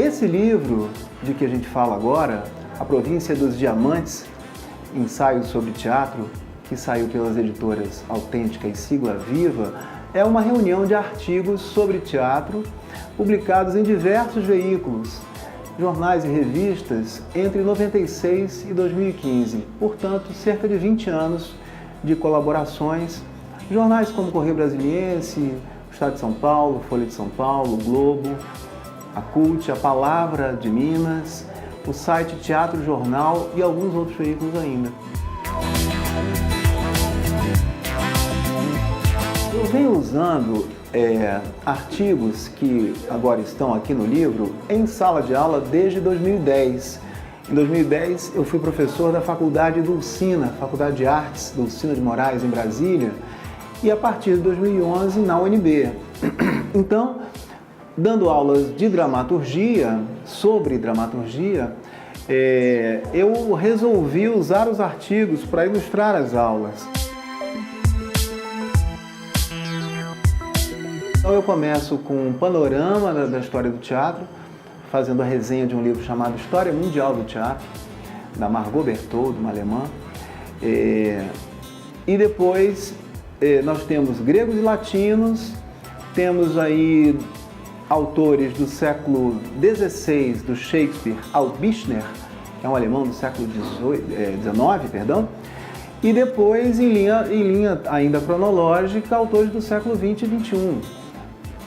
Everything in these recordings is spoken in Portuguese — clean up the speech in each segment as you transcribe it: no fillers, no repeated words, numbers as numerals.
esse livro de que a gente fala agora, A Província dos Diamantes, Ensaios sobre Teatro, que saiu pelas editoras Autêntica e Sigla Viva, é uma reunião de artigos sobre teatro publicados em diversos veículos, jornais e revistas entre 96 e 2015. Portanto, cerca de 20 anos de colaborações. Jornais como Correio Brasiliense, Estado de São Paulo, Folha de São Paulo, o Globo, a Cult, a Palavra de Minas, o site Teatro Jornal e alguns outros veículos ainda. Eu venho usando artigos que agora estão aqui no livro em sala de aula desde 2010. Em 2010 eu fui professor da Faculdade Dulcina, Faculdade de Artes Dulcina de Moraes em Brasília, e a partir de 2011 na UNB. Então, dando aulas de dramaturgia, sobre dramaturgia, eu resolvi usar os artigos para ilustrar as aulas. Então eu começo com um panorama da história do teatro, fazendo a resenha de um livro chamado História Mundial do Teatro, da Margot Bertoldo, uma alemã. E depois nós temos gregos e latinos, temos aí autores do século XVI, do Shakespeare, Albizner, que é um alemão do século XIX, perdão, e depois, em linha ainda cronológica, autores do século XX e XXI.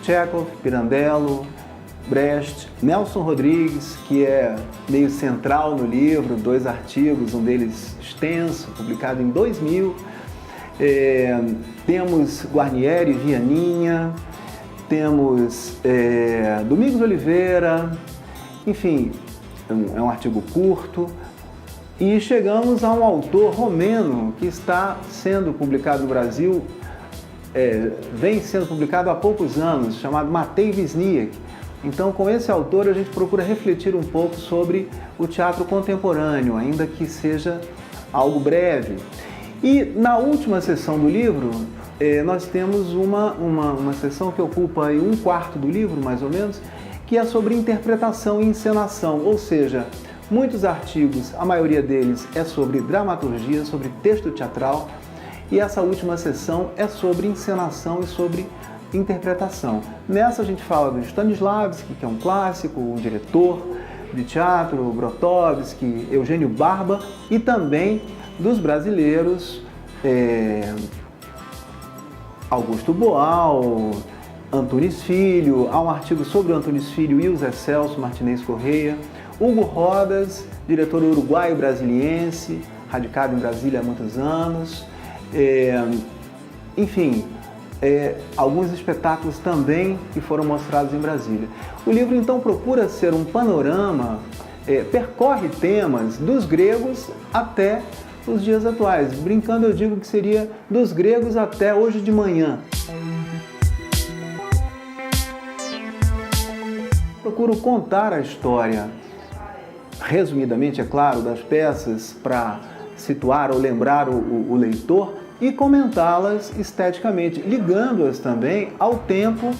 Tchekhov, Pirandello, Brecht, Nelson Rodrigues, que é meio central no livro, 2 artigos, um deles extenso, publicado em 2000. Temos Guarnieri, Vianinha, temos Domingos Oliveira, enfim, é um artigo curto. E chegamos a um autor romeno que está sendo publicado no Brasil, vem sendo publicado há poucos anos, chamado Matei Wisniewski. Então, com esse autor, a gente procura refletir um pouco sobre o teatro contemporâneo, ainda que seja algo breve. E na última sessão do livro, nós temos uma sessão que ocupa aí 1/4 do livro, mais ou menos, que é sobre interpretação e encenação, ou seja, muitos artigos, a maioria deles é sobre dramaturgia, sobre texto teatral, e essa última sessão é sobre encenação e sobre interpretação. Nessa a gente fala do Stanislavski, que é um clássico, um diretor de teatro, Grotowski, Eugênio Barba, e também dos brasileiros, Augusto Boal, Antunes Filho, há um artigo sobre o Antunes Filho e o Zé Celso Martinez Correia, Hugo Rodas, diretor uruguaio-brasiliense, radicado em Brasília há muitos anos, enfim, alguns espetáculos também que foram mostrados em Brasília. O livro então procura ser um panorama, percorre temas dos gregos até os dias atuais. Brincando eu digo que seria dos gregos até hoje de manhã. Procuro contar a história, resumidamente, é claro, das peças para situar ou lembrar o leitor e comentá-las esteticamente, ligando-as também ao tempo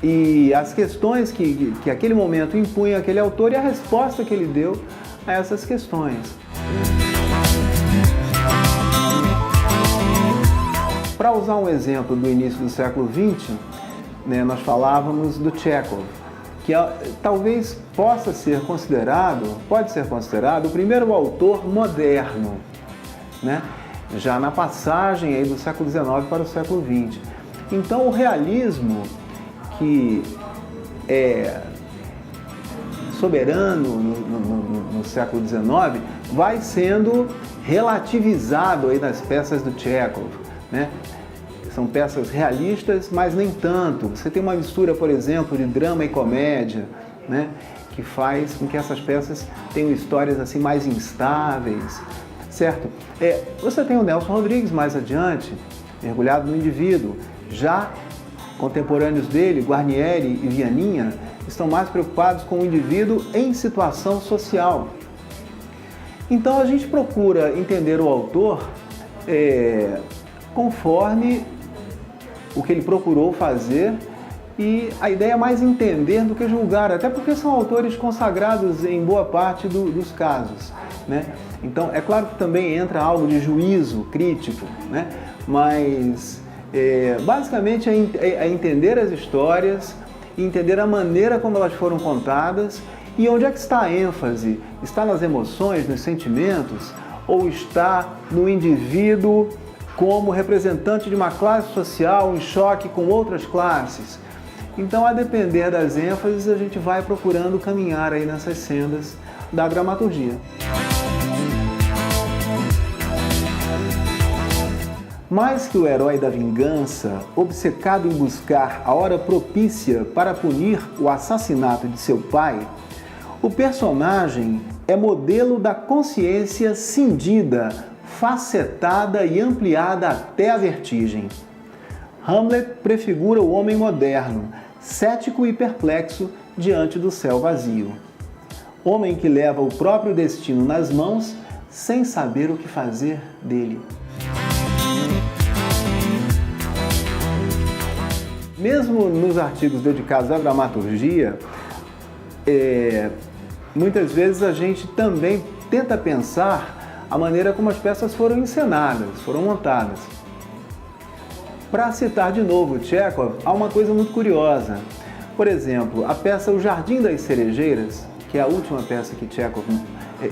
e às questões que aquele momento impunha aquele autor e a resposta que ele deu a essas questões. Para usar um exemplo do início do século XX, nós falávamos do Tchekhov, que talvez pode ser considerado o primeiro autor moderno, já na passagem aí do século XIX para o século XX. Então o realismo, que é soberano no século XIX, vai sendo relativizado aí nas peças do Tchekhov, São peças realistas, mas nem tanto. Você tem uma mistura, por exemplo, de drama e comédia, que faz com que essas peças tenham histórias assim mais instáveis, certo? Você tem o Nelson Rodrigues mais adiante, mergulhado no indivíduo. Já contemporâneos dele, Guarnieri e Vianinha, estão mais preocupados com o indivíduo em situação social. Então a gente procura entender o autor conforme o que ele procurou fazer e a ideia é mais entender do que julgar, até porque são autores consagrados em boa parte dos casos, né? Então, é claro que também entra algo de juízo crítico, né? Mas basicamente é entender as histórias, entender a maneira como elas foram contadas e onde é que está a ênfase. Está nas emoções, nos sentimentos, ou está no indivíduo como representante de uma classe social em choque com outras classes? Então, a depender das ênfases, a gente vai procurando caminhar aí nessas sendas da dramaturgia. Mais que o herói da vingança, obcecado em buscar a hora propícia para punir o assassinato de seu pai, o personagem é modelo da consciência cindida, facetada e ampliada até a vertigem. Hamlet prefigura o homem moderno, cético e perplexo diante do céu vazio. Homem que leva o próprio destino nas mãos sem saber o que fazer dele. Mesmo nos artigos dedicados à dramaturgia, muitas vezes a gente também tenta pensar a maneira como as peças foram encenadas, foram montadas. Para citar de novo Tchekhov, há uma coisa muito curiosa. Por exemplo, a peça O Jardim das Cerejeiras, que é a última peça que Tchekhov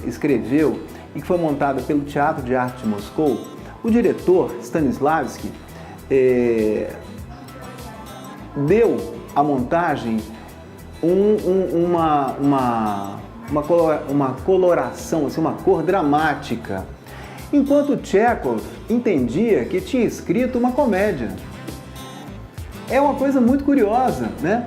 escreveu e que foi montada pelo Teatro de Arte de Moscou, o diretor Stanislavski deu à montagem uma coloração, assim, uma cor dramática, enquanto Tchekhov entendia que tinha escrito uma comédia. É uma coisa muito curiosa, né?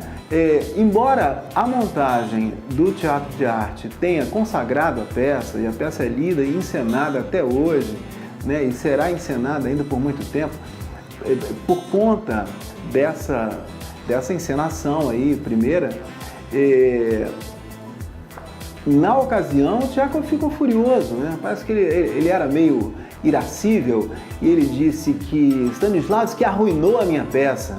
Embora a montagem do Teatro de Arte tenha consagrado a peça, e a peça é lida e encenada até hoje, né? E será encenada ainda por muito tempo, por conta dessa encenação aí, primeira, na ocasião, o Tchekhov ficou furioso, né? Parece que ele era meio irascível e ele disse que Stanislavski arruinou a minha peça.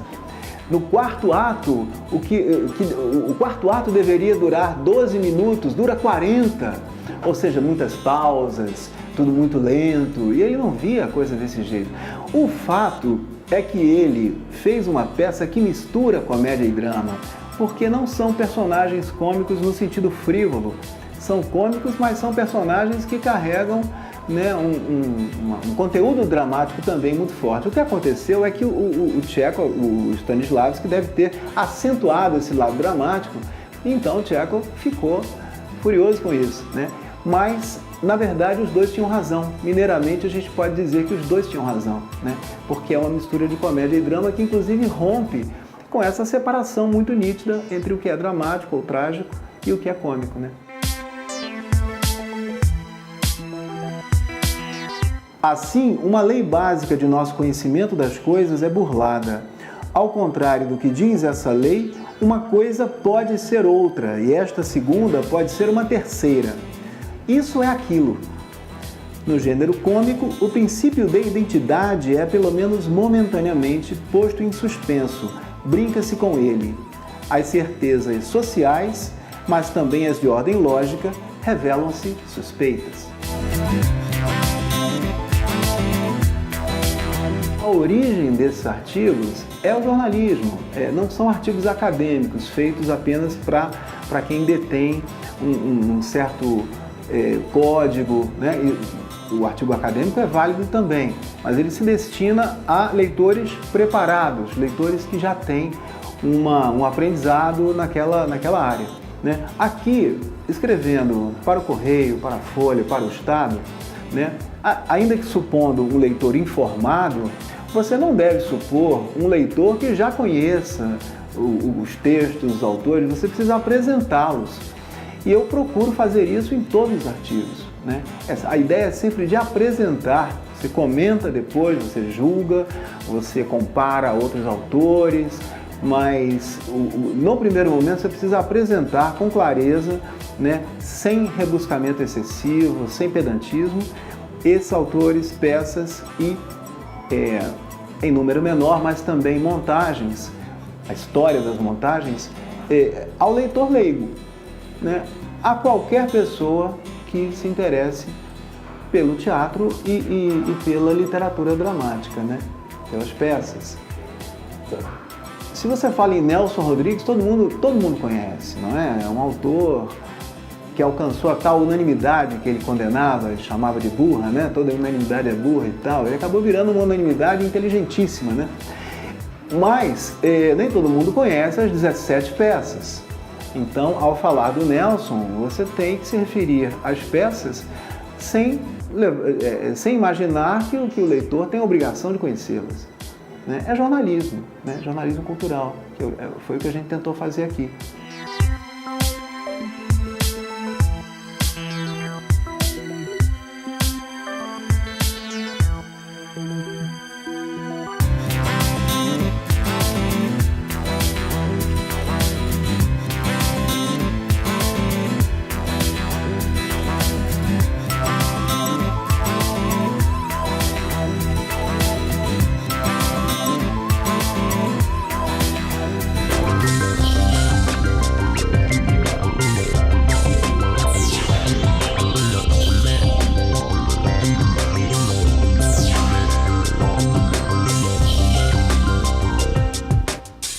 No quarto ato, o quarto ato deveria durar 12 minutos, dura 40, ou seja, muitas pausas, tudo muito lento, e ele não via a coisa desse jeito. O fato é que ele fez uma peça que mistura comédia e drama, porque não são personagens cômicos no sentido frívolo. São cômicos, mas são personagens que carregam, né, um conteúdo dramático também muito forte. O que aconteceu é que o Tchekhov, o Stanislavski, deve ter acentuado esse lado dramático, e então o Tchekhov ficou furioso com isso, né? Mas, na verdade, os dois tinham razão. Mineiramente, a gente pode dizer que os dois tinham razão, né? Porque é uma mistura de comédia e drama que, inclusive, rompe com essa separação muito nítida entre o que é dramático ou trágico e o que é cômico, né? Assim, uma lei básica de nosso conhecimento das coisas é burlada. Ao contrário do que diz essa lei, uma coisa pode ser outra, e esta segunda pode ser uma terceira. Isso é aquilo. No gênero cômico, o princípio de identidade é, pelo menos momentaneamente, posto em suspenso. Brinca-se com ele. As certezas sociais, mas também as de ordem lógica, revelam-se suspeitas. A origem desses artigos é o jornalismo. Não são artigos acadêmicos, feitos apenas para quem detém um certo código, né? E o artigo acadêmico é válido também, mas ele se destina a leitores preparados, leitores que já têm um aprendizado naquela área, né? Aqui, escrevendo para o Correio, para a Folha, para o Estado, né? Ainda que supondo um leitor informado, você não deve supor um leitor que já conheça os textos, os autores, você precisa apresentá-los. E eu procuro fazer isso em todos os artigos, né? A ideia é sempre de apresentar. Você comenta depois, você julga, você compara outros autores, mas no primeiro momento você precisa apresentar com clareza, né, sem rebuscamento excessivo, sem pedantismo, esses autores, peças e, em número menor, mas também montagens a história das montagens, ao leitor leigo, né? A qualquer pessoa que se interesse pelo teatro e pela literatura dramática, né? Pelas peças. Se você fala em Nelson Rodrigues, todo mundo conhece, não é? É um autor que alcançou a tal unanimidade que ele condenava, ele chamava de burra, né? Toda unanimidade é burra e tal. Ele acabou virando uma unanimidade inteligentíssima, né? Mas nem todo mundo conhece as 17 peças. Então, ao falar do Nelson, você tem que se referir às peças sem imaginar que o leitor tem a obrigação de conhecê-las. Né? É jornalismo, né? Jornalismo cultural, que foi o que a gente tentou fazer aqui.